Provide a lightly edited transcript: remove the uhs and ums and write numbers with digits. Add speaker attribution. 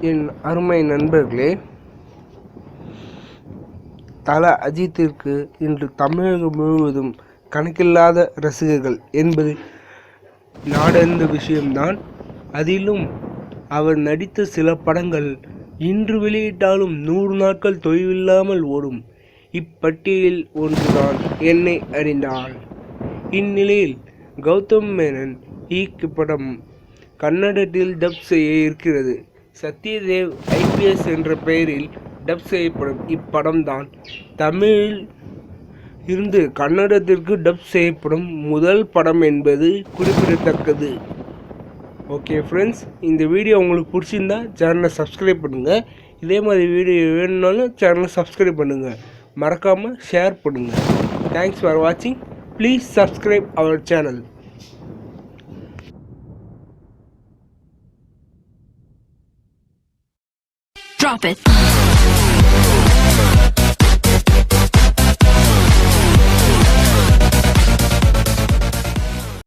Speaker 1: என் அருமை நண்பர்களே, தல அஜித்திற்கு இன்று தமிழகம் முழுவதும் கணக்கில்லாத ரசிகர்கள் என்பது நாடறிந்த விஷயம்தான். அதிலும் அவர் நடித்த சில படங்கள் இன்று வெளியிட்டாலும் 100 நாட்கள் தொய்வில்லாமல் ஓடும். இப்பட்டியலில் ஒன்றுதான் என்னை அறிந்தால். இந்நிலையில் கௌதம் மேனன் இயக்கப்படம் கன்னடத்தில் டப் செய்ய இருக்கிறது. சத்யதேவ் IPS என்ற பெயரில் டப் செய்யப்படும் இப்படம்தான் தமிழில் இருந்து கன்னடத்திற்கு டப் செய்யப்படும் முதல் படம் என்பது குறிப்பிடத்தக்கது. ஓகே ஃப்ரெண்ட்ஸ், இந்த வீடியோ உங்களுக்கு பிடிச்சிருந்தா சேனலை சப்ஸ்கிரைப் பண்ணுங்கள். இதே மாதிரி வீடியோ வேணும்னாலும் சேனலை சப்ஸ்கிரைப் பண்ணுங்கள். மறக்காமல் ஷேர் பண்ணுங்கள். தேங்க்ஸ் ஃபார் வாட்சிங். Please subscribe our channel.
Speaker 2: Drop it.